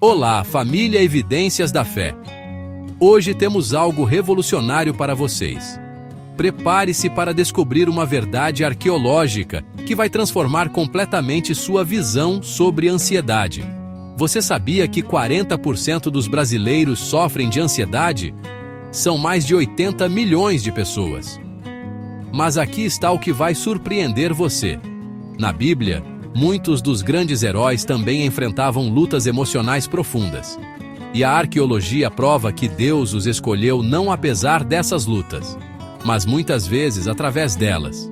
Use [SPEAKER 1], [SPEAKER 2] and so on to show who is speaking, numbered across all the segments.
[SPEAKER 1] Olá, família Evidências da Fé. Hoje temos algo revolucionário para vocês. Prepare-se para descobrir uma verdade arqueológica que vai transformar completamente sua visão sobre ansiedade. Você sabia que 40% dos brasileiros sofrem de ansiedade? São mais de 80 milhões de pessoas. Mas aqui está o que vai surpreender você. Na Bíblia, muitos dos grandes heróis também enfrentavam lutas emocionais profundas. E a arqueologia prova que Deus os escolheu não apesar dessas lutas, mas muitas vezes através delas.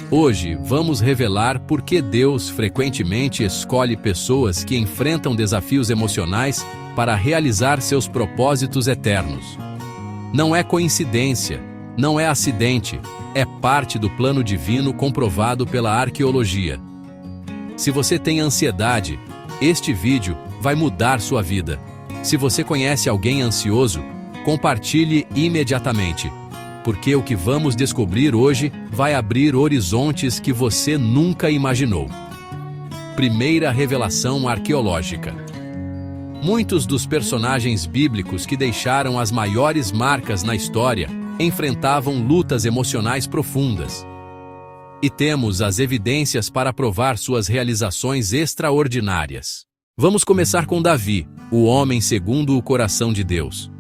[SPEAKER 1] Hoje vamos revelar por que Deus frequentemente escolhe pessoas que enfrentam desafios emocionais para realizar seus propósitos eternos. Não é coincidência, não é acidente, é parte do plano divino comprovado pela arqueologia. Se você tem ansiedade, este vídeo vai mudar sua vida. Se você conhece alguém ansioso, compartilhe imediatamente, porque o que vamos descobrir hoje vai abrir horizontes que você nunca imaginou. Primeira revelação arqueológica. Muitos dos personagens bíblicos que deixaram as maiores marcas na história enfrentavam lutas emocionais profundas. E temos as evidências para provar suas realizações extraordinárias. Vamos começar com Davi, o homem segundo o coração de Deus.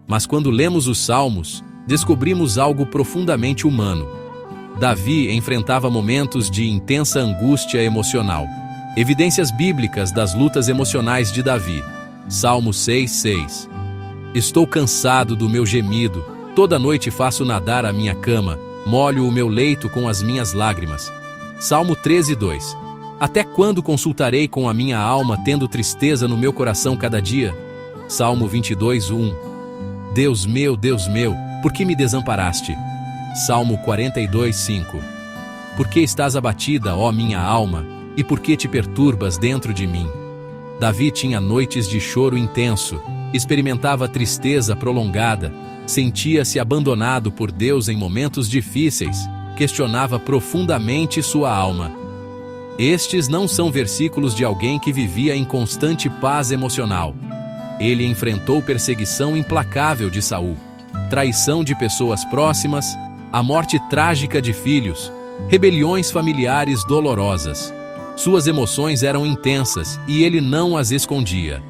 [SPEAKER 1] Mas quando lemos os Salmos, descobrimos algo profundamente humano. Davi enfrentava momentos de intensa angústia emocional. Evidências bíblicas das lutas emocionais de Davi. Salmo 6:6. Estou cansado do meu gemido, toda noite faço nadar a minha cama, molho o meu leito com as minhas lágrimas. Salmo 13:2. Até quando consultarei com a minha alma, tendo tristeza no meu coração cada dia? Salmo 22:1. Deus meu, por que me desamparaste? Salmo 42:5. Por que estás abatida, ó minha alma, e por que te perturbas dentro de mim? Davi tinha noites de choro intenso, experimentava tristeza prolongada, sentia-se abandonado por Deus em momentos difíceis, questionava profundamente sua alma. Estes não são versículos de alguém que vivia em constante paz emocional. Ele enfrentou perseguição implacável de Saul, traição de pessoas próximas, a morte trágica de filhos, rebeliões familiares dolorosas. Suas emoções eram intensas e ele não as escondia.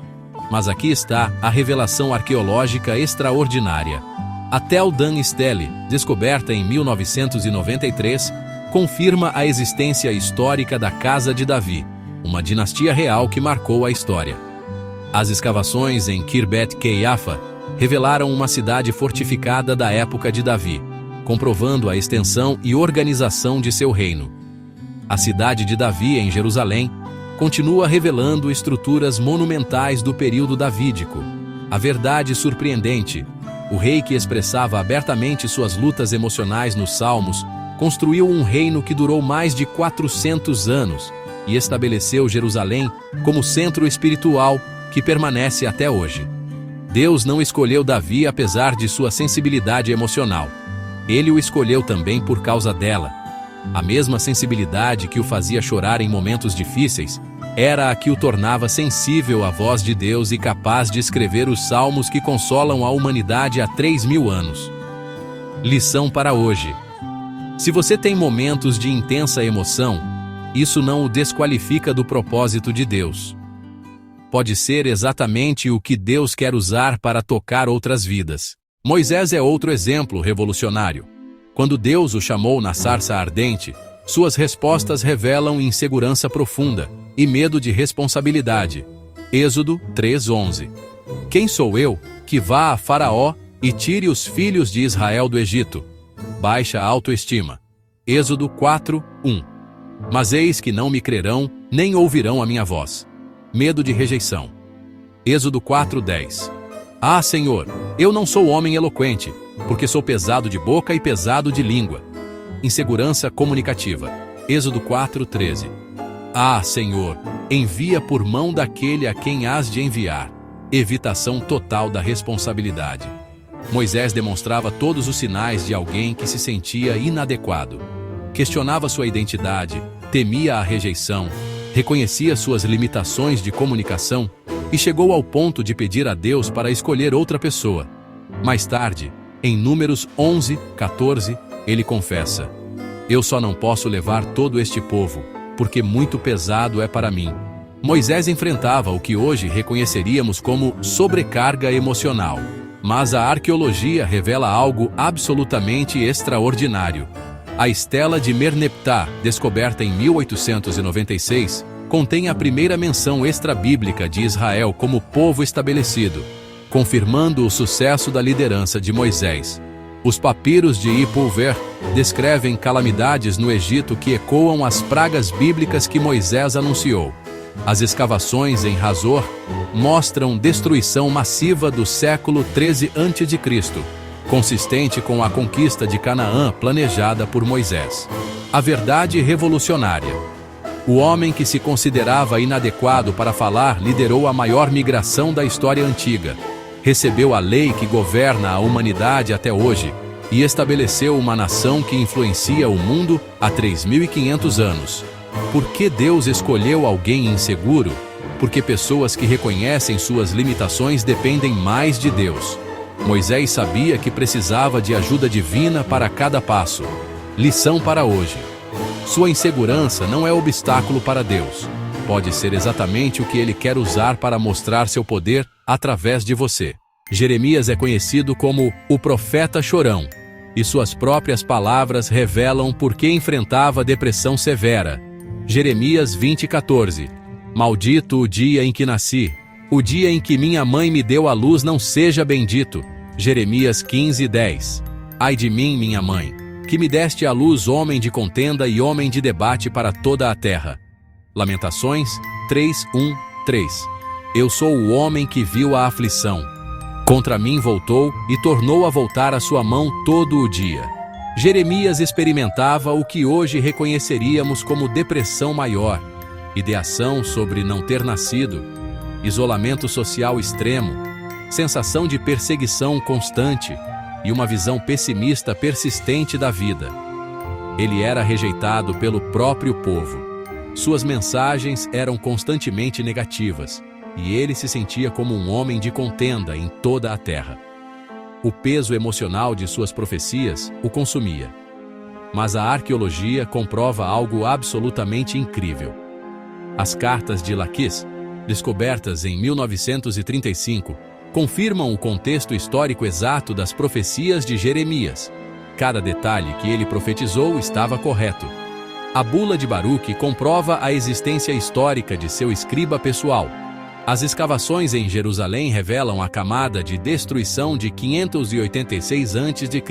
[SPEAKER 1] Mas aqui está a revelação arqueológica extraordinária. A Tel Dan Stele, descoberta em 1993, confirma a existência histórica da Casa de Davi, uma dinastia real que marcou a história. As escavações em Khirbet Qeiyafa revelaram uma cidade fortificada da época de Davi, comprovando a extensão e organização de seu reino. A cidade de Davi, em Jerusalém, continua revelando estruturas monumentais do período davídico. A verdade surpreendente: o rei que expressava abertamente suas lutas emocionais nos Salmos construiu um reino que durou mais de 400 anos e estabeleceu Jerusalém como centro espiritual que permanece até hoje. Deus não escolheu Davi apesar de sua sensibilidade emocional. Ele o escolheu também por causa dela. A mesma sensibilidade que o fazia chorar em momentos difíceis era a que o tornava sensível à voz de Deus e capaz de escrever os salmos que consolam a humanidade há 3.000 anos. Lição para hoje. Se você tem momentos de intensa emoção, isso não o desqualifica do propósito de Deus. Pode ser exatamente o que Deus quer usar para tocar outras vidas. Moisés é outro exemplo revolucionário. Quando Deus o chamou na sarça ardente, suas respostas revelam insegurança profunda e medo de responsabilidade. Êxodo 3:11. Quem sou eu, que vá a Faraó e tire os filhos de Israel do Egito? Baixa autoestima. Êxodo 4:1. Mas eis que não me crerão, nem ouvirão a minha voz. Medo de rejeição. Êxodo 4:10. Ah, Senhor, eu não sou homem eloquente, porque sou pesado de boca e pesado de língua. Insegurança comunicativa. Êxodo 4:13. Ah, Senhor, envia por mão daquele a quem hás de enviar. Evitação total da responsabilidade. Moisés demonstrava todos os sinais de alguém que se sentia inadequado. Questionava sua identidade, temia a rejeição, reconhecia suas limitações de comunicação e chegou ao ponto de pedir a Deus para escolher outra pessoa. Mais tarde, em Números 11:14, ele confessa: "Eu só não posso levar todo este povo, porque muito pesado é para mim." Moisés enfrentava o que hoje reconheceríamos como sobrecarga emocional. Mas a arqueologia revela algo absolutamente extraordinário. A estela de Merneptah, descoberta em 1896, contém a primeira menção extra-bíblica de Israel como povo estabelecido, confirmando o sucesso da liderança de Moisés. Os papiros de Ipulver descrevem calamidades no Egito que ecoam as pragas bíblicas que Moisés anunciou. As escavações em Hazor mostram destruição massiva do século 13 a.C., consistente com a conquista de Canaã planejada por Moisés. A verdade revolucionária. O homem que se considerava inadequado para falar liderou a maior migração da história antiga, recebeu a lei que governa a humanidade até hoje e estabeleceu uma nação que influencia o mundo há 3.500 anos. Por que Deus escolheu alguém inseguro? Porque pessoas que reconhecem suas limitações dependem mais de Deus. Moisés sabia que precisava de ajuda divina para cada passo. Lição para hoje. Sua insegurança não é obstáculo para Deus. Pode ser exatamente o que Ele quer usar para mostrar seu poder através de você. Jeremias é conhecido como o profeta chorão, e suas próprias palavras revelam por que enfrentava depressão severa. Jeremias 20:14. Maldito o dia em que nasci, o dia em que minha mãe me deu à luz não seja bendito. Jeremias 15:10. Ai de mim, minha mãe, que me deste à luz homem de contenda e homem de debate para toda a terra. Lamentações 3:1-3. Eu sou o homem que viu a aflição. Contra mim voltou e tornou a voltar a sua mão todo o dia. Jeremias experimentava o que hoje reconheceríamos como depressão maior, ideação sobre não ter nascido, isolamento social extremo, sensação de perseguição constante e uma visão pessimista persistente da vida. Ele era rejeitado pelo próprio povo. Suas mensagens eram constantemente negativas, e ele se sentia como um homem de contenda em toda a terra. O peso emocional de suas profecias o consumia. Mas a arqueologia comprova algo absolutamente incrível. As cartas de Laquis, descobertas em 1935, confirmam o contexto histórico exato das profecias de Jeremias. Cada detalhe que ele profetizou estava correto. A bula de Baruque comprova a existência histórica de seu escriba pessoal. As escavações em Jerusalém revelam a camada de destruição de 586 a.C.,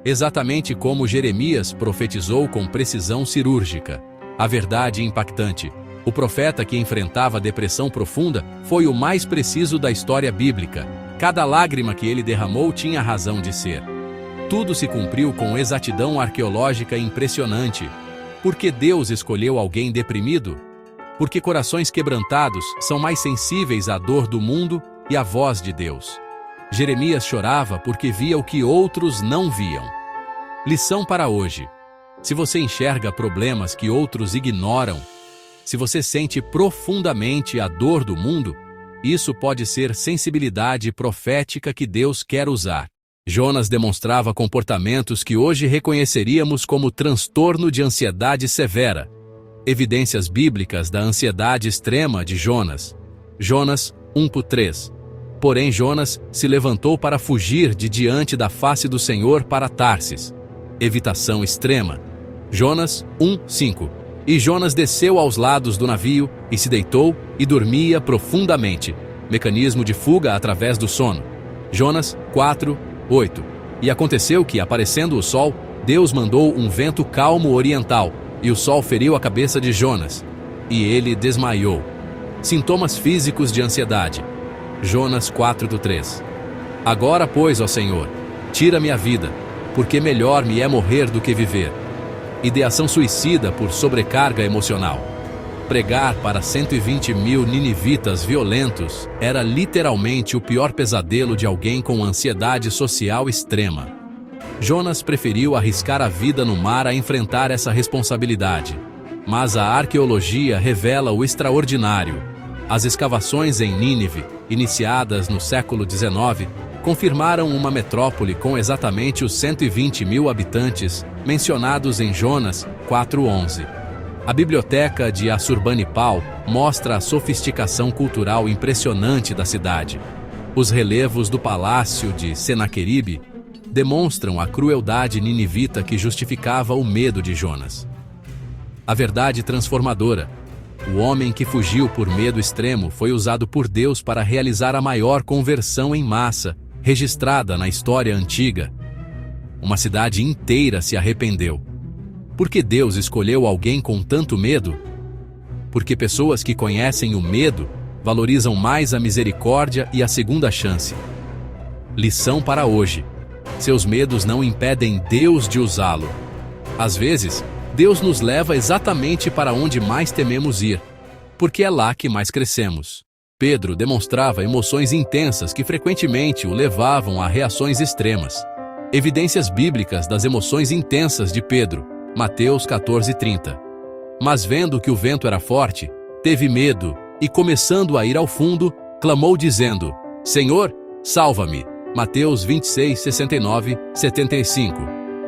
[SPEAKER 1] exatamente como Jeremias profetizou com precisão cirúrgica. A verdade impactante. O profeta que enfrentava depressão profunda foi o mais preciso da história bíblica. Cada lágrima que ele derramou tinha razão de ser. Tudo se cumpriu com exatidão arqueológica impressionante. Por que Deus escolheu alguém deprimido? Porque corações quebrantados são mais sensíveis à dor do mundo e à voz de Deus. Jeremias chorava porque via o que outros não viam. Lição para hoje. Se você enxerga problemas que outros ignoram, se você sente profundamente a dor do mundo, isso pode ser sensibilidade profética que Deus quer usar. Jonas demonstrava comportamentos que hoje reconheceríamos como transtorno de ansiedade severa. Evidências bíblicas da ansiedade extrema de Jonas. Jonas 1:3. Porém Jonas se levantou para fugir de diante da face do Senhor para Tarsis. Evitação extrema. Jonas 1:5. E Jonas desceu aos lados do navio e se deitou e dormia profundamente. Mecanismo de fuga através do sono. Jonas 4:8. E aconteceu que, aparecendo o sol, Deus mandou um vento calmo oriental, e o sol feriu a cabeça de Jonas, e ele desmaiou. Sintomas físicos de ansiedade. Jonas 4:3. Agora, pois, ó Senhor, tira-me a vida, porque melhor me é morrer do que viver. Ideação suicida por sobrecarga emocional. Pregar para 120.000 ninivitas violentos era literalmente o pior pesadelo de alguém com ansiedade social extrema. Jonas preferiu arriscar a vida no mar a enfrentar essa responsabilidade. Mas a arqueologia revela o extraordinário. As escavações em Nínive, iniciadas no século XIX, confirmaram uma metrópole com exatamente os 120 mil habitantes mencionados em Jonas 4:11. A biblioteca de Assurbanipal mostra a sofisticação cultural impressionante da cidade. Os relevos do palácio de Senaqueribe demonstram a crueldade ninivita que justificava o medo de Jonas. A verdade transformadora. O homem que fugiu por medo extremo foi usado por Deus para realizar a maior conversão em massa registrada na história antiga. Uma cidade inteira se arrependeu. Por que Deus escolheu alguém com tanto medo? Porque pessoas que conhecem o medo valorizam mais a misericórdia e a segunda chance. Lição para hoje. Seus medos não impedem Deus de usá-lo. Às vezes, Deus nos leva exatamente para onde mais tememos ir, porque é lá que mais crescemos. Pedro demonstrava emoções intensas que frequentemente o levavam a reações extremas. Evidências bíblicas das emoções intensas de Pedro, Mateus 14:30. Mas vendo que o vento era forte, teve medo e, começando a ir ao fundo, clamou dizendo: Senhor, salva-me. Mateus 26:69, 75.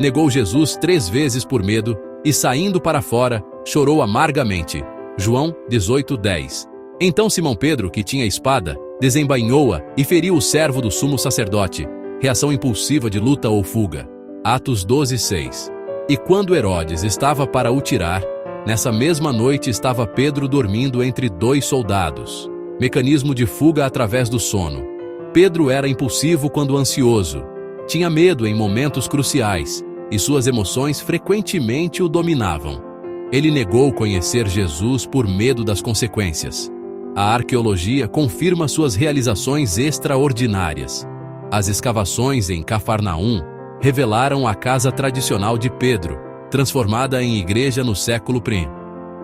[SPEAKER 1] Negou Jesus 3 vezes por medo e, saindo para fora, chorou amargamente. João 18:10. Então Simão Pedro, que tinha espada, desembainhou-a e feriu o servo do sumo sacerdote. Reação impulsiva de luta ou fuga. Atos 12:6. E quando Herodes estava para o tirar, nessa mesma noite estava Pedro dormindo entre 2 soldados. Mecanismo de fuga através do sono. Pedro era impulsivo quando ansioso. Tinha medo em momentos cruciais, e suas emoções frequentemente o dominavam. Ele negou conhecer Jesus por medo das consequências. A arqueologia confirma suas realizações extraordinárias. As escavações em Cafarnaum revelaram a casa tradicional de Pedro, transformada em igreja no século I.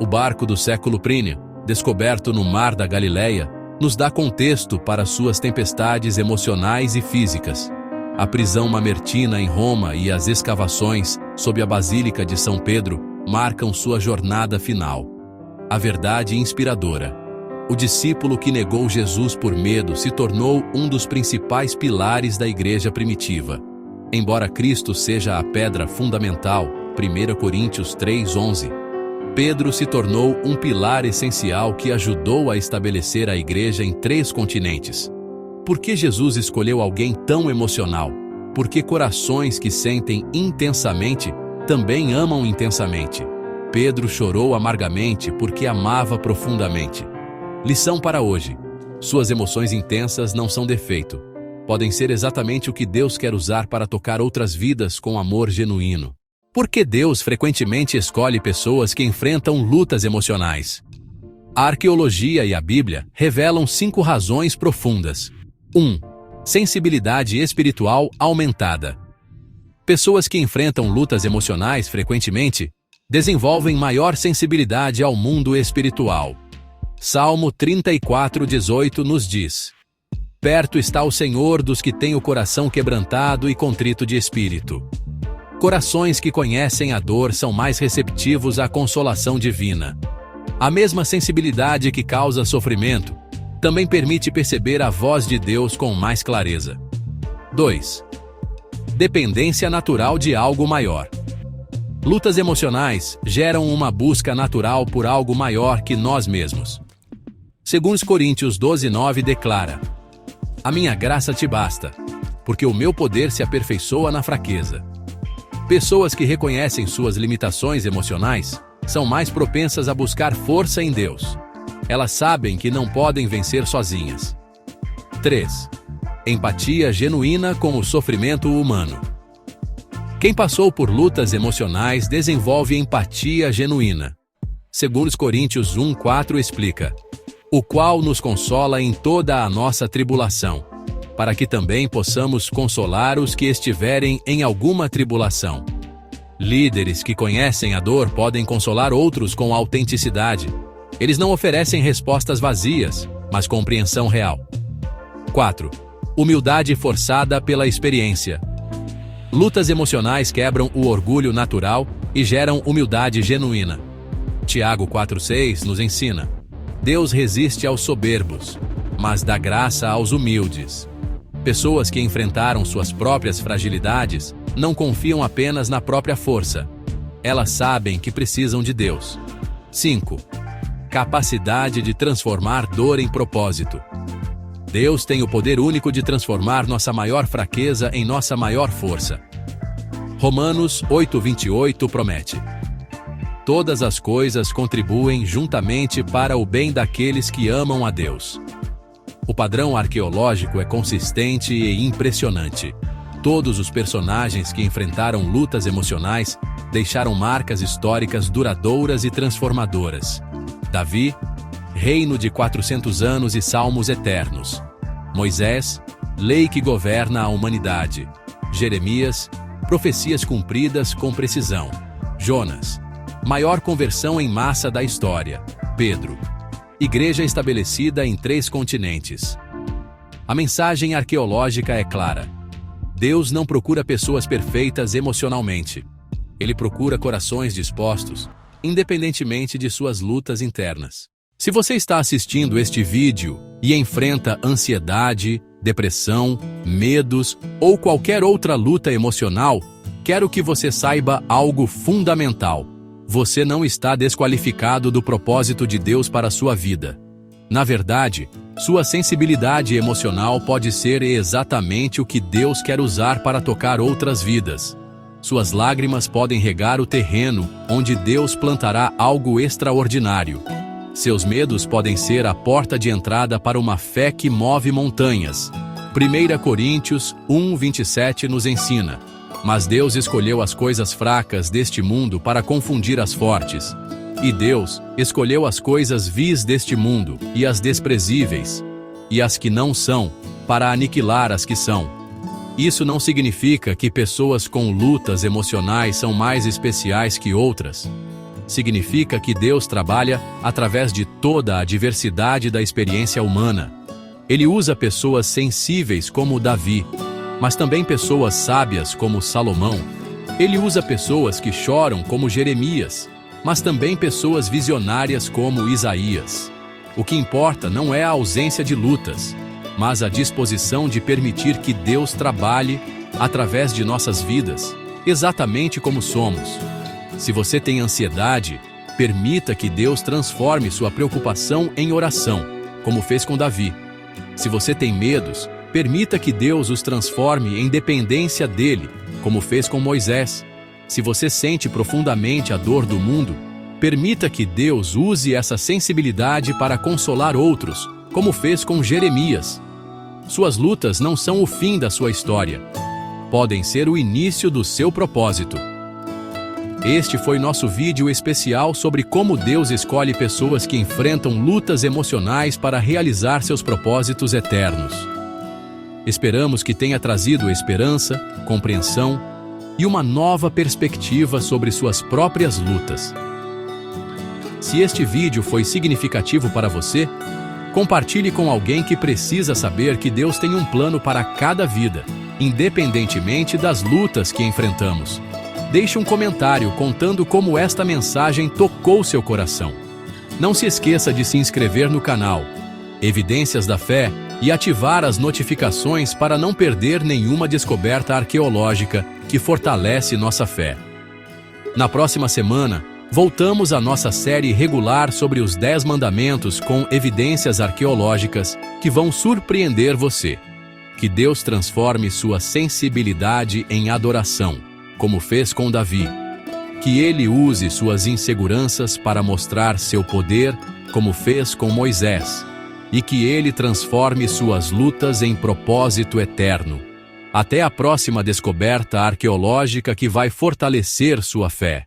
[SPEAKER 1] O barco do século I, descoberto no Mar da Galileia, nos dá contexto para suas tempestades emocionais e físicas. A prisão mamertina em Roma e as escavações sob a Basílica de São Pedro marcam sua jornada final. A verdade inspiradora. O discípulo que negou Jesus por medo se tornou um dos principais pilares da igreja primitiva. Embora Cristo seja a pedra fundamental, 1 Coríntios 3:11, Pedro se tornou um pilar essencial que ajudou a estabelecer a igreja em 3 continentes. Por que Jesus escolheu alguém tão emocional? Porque corações que sentem intensamente também amam intensamente. Pedro chorou amargamente porque amava profundamente. Lição para hoje. Suas emoções intensas não são defeito. Podem ser exatamente o que Deus quer usar para tocar outras vidas com amor genuíno. Por que Deus frequentemente escolhe pessoas que enfrentam lutas emocionais? A arqueologia e a Bíblia revelam 5 razões profundas. 1. Sensibilidade espiritual aumentada. Pessoas que enfrentam lutas emocionais frequentemente desenvolvem maior sensibilidade ao mundo espiritual. Salmo 34:18 nos diz: Perto está o Senhor dos que têm o coração quebrantado e contrito de espírito. Corações que conhecem a dor são mais receptivos à consolação divina. A mesma sensibilidade que causa sofrimento também permite perceber a voz de Deus com mais clareza. 2. Dependência natural de algo maior. Lutas emocionais geram uma busca natural por algo maior que nós mesmos. 2 Coríntios 12:9 declara: A minha graça te basta, porque o meu poder se aperfeiçoa na fraqueza. Pessoas que reconhecem suas limitações emocionais são mais propensas a buscar força em Deus. Elas sabem que não podem vencer sozinhas. 3. Empatia genuína com o sofrimento humano. Quem passou por lutas emocionais desenvolve empatia genuína. 2 Coríntios 1:4 explica: O qual nos consola em toda a nossa tribulação, para que também possamos consolar os que estiverem em alguma tribulação. Líderes que conhecem a dor podem consolar outros com autenticidade. Eles não oferecem respostas vazias, mas compreensão real. 4. Humildade forçada pela experiência. Lutas emocionais quebram o orgulho natural e geram humildade genuína. Tiago 4:6 nos ensina: Deus resiste aos soberbos, mas dá graça aos humildes. Pessoas que enfrentaram suas próprias fragilidades não confiam apenas na própria força. Elas sabem que precisam de Deus. 5. Capacidade de transformar dor em propósito. Deus tem o poder único de transformar nossa maior fraqueza em nossa maior força. Romanos 8:28 promete: todas as coisas contribuem juntamente para o bem daqueles que amam a Deus. O padrão arqueológico é consistente e impressionante. Todos os personagens que enfrentaram lutas emocionais deixaram marcas históricas duradouras e transformadoras. Davi, reino de 400 anos e salmos eternos. Moisés, lei que governa a humanidade. Jeremias, profecias cumpridas com precisão. Jonas, maior conversão em massa da história. Pedro, igreja estabelecida em 3 continentes. A mensagem arqueológica é clara. Deus não procura pessoas perfeitas emocionalmente. Ele procura corações dispostos, independentemente de suas lutas internas. Se você está assistindo este vídeo e enfrenta ansiedade, depressão, medos ou qualquer outra luta emocional, quero que você saiba algo fundamental. Você não está desqualificado do propósito de Deus para a sua vida. Na verdade, sua sensibilidade emocional pode ser exatamente o que Deus quer usar para tocar outras vidas. Suas lágrimas podem regar o terreno onde Deus plantará algo extraordinário. Seus medos podem ser a porta de entrada para uma fé que move montanhas. 1 Coríntios 1:27 nos ensina: mas Deus escolheu as coisas fracas deste mundo para confundir as fortes. E Deus escolheu as coisas vis deste mundo, e as desprezíveis, e as que não são, para aniquilar as que são. Isso não significa que pessoas com lutas emocionais são mais especiais que outras. Significa que Deus trabalha através de toda a diversidade da experiência humana. Ele usa pessoas sensíveis como Davi, mas também pessoas sábias como Salomão. Ele usa pessoas que choram como Jeremias, mas também pessoas visionárias como Isaías. O que importa não é a ausência de lutas, mas a disposição de permitir que Deus trabalhe através de nossas vidas, exatamente como somos. Se você tem ansiedade, permita que Deus transforme sua preocupação em oração, como fez com Davi. Se você tem medos, permita que Deus os transforme em dependência dele, como fez com Moisés. Se você sente profundamente a dor do mundo, permita que Deus use essa sensibilidade para consolar outros, como fez com Jeremias. Suas lutas não são o fim da sua história. Podem ser o início do seu propósito. Este foi nosso vídeo especial sobre como Deus escolhe pessoas que enfrentam lutas emocionais para realizar seus propósitos eternos. Esperamos que tenha trazido esperança, compreensão e uma nova perspectiva sobre suas próprias lutas. Se este vídeo foi significativo para você, compartilhe com alguém que precisa saber que Deus tem um plano para cada vida, independentemente das lutas que enfrentamos. Deixe um comentário contando como esta mensagem tocou seu coração. Não se esqueça de se inscrever no canal Evidências da Fé e ativar as notificações para não perder nenhuma descoberta arqueológica que fortalece nossa fé. Na próxima semana, voltamos à nossa série regular sobre os 10 mandamentos com evidências arqueológicas que vão surpreender você. Que Deus transforme sua sensibilidade em adoração, como fez com Davi. Que Ele use suas inseguranças para mostrar seu poder, como fez com Moisés. E que Ele transforme suas lutas em propósito eterno. Até a próxima descoberta arqueológica que vai fortalecer sua fé.